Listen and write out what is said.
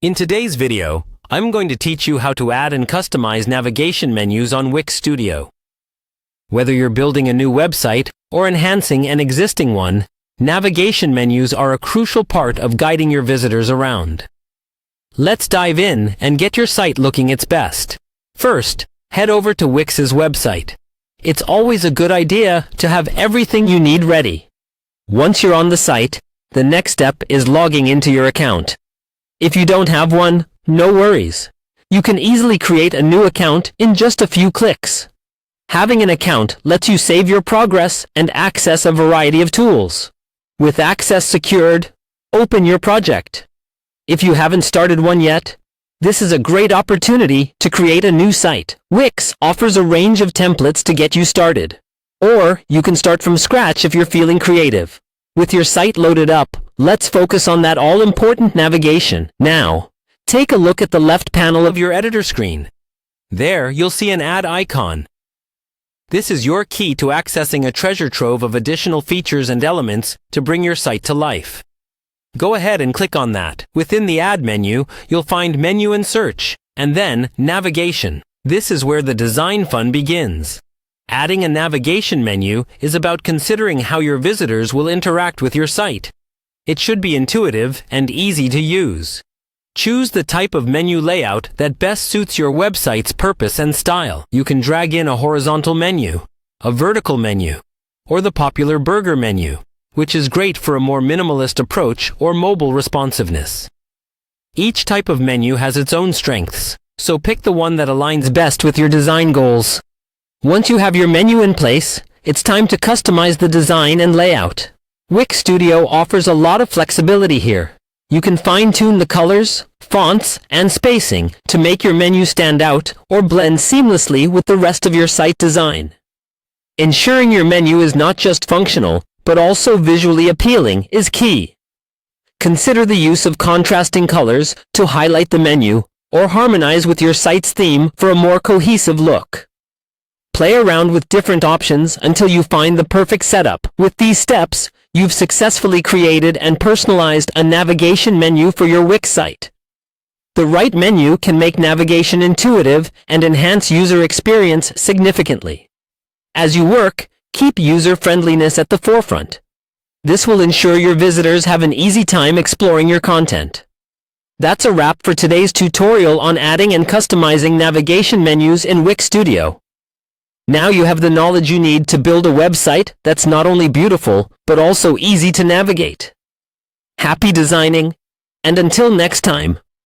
In today's video, I'm going to teach you how to add and customize navigation menus on Wix Studio. Whether you're building a new website or enhancing an existing one, navigation menus are a crucial part of guiding your visitors around. Let's dive in and get your site looking its best. First, head over to Wix's website. It's always a good idea to have everything you need ready. Once you're on the site, the next step is logging into your account. If you don't have one, no worries. You can easily create a new account in just a few clicks. Having an account lets you save your progress and access a variety of tools. With access secured, open your project. If you haven't started one yet, this is a great opportunity to create a new site. Wix offers a range of templates to get you started. Or you can start from scratch if you're feeling creative. With your site loaded up, let's focus on that all-important navigation. Now, take a look at the left panel of your editor screen. There, you'll see an Add icon. This is your key to accessing a treasure trove of additional features and elements to bring your site to life. Go ahead and click on that. Within the Add menu, you'll find Menu and Search, and then Navigation. This is where the design fun begins. Adding a navigation menu is about considering how your visitors will interact with your site. It should be intuitive and easy to use. Choose the type of menu layout that best suits your website's purpose and style. You can drag in a horizontal menu, a vertical menu, or the popular burger menu, which is great for a more minimalist approach or mobile responsiveness. Each type of menu has its own strengths, so pick the one that aligns best with your design goals. Once you have your menu in place, it's time to customize the design and layout. Wix Studio offers a lot of flexibility here. You can fine-tune the colors, fonts, and spacing to make your menu stand out or blend seamlessly with the rest of your site design. Ensuring your menu is not just functional, but also visually appealing is key. Consider the use of contrasting colors to highlight the menu or harmonize with your site's theme for a more cohesive look. Play around with different options until you find the perfect setup. With these steps, you've successfully created and personalized a navigation menu for your Wix site. The right menu can make navigation intuitive and enhance user experience significantly. As you work, keep user-friendliness at the forefront. This will ensure your visitors have an easy time exploring your content. That's a wrap for today's tutorial on adding and customizing navigation menus in Wix Studio. Now you have the knowledge you need to build a website that's not only beautiful, but also easy to navigate. Happy designing, and until next time.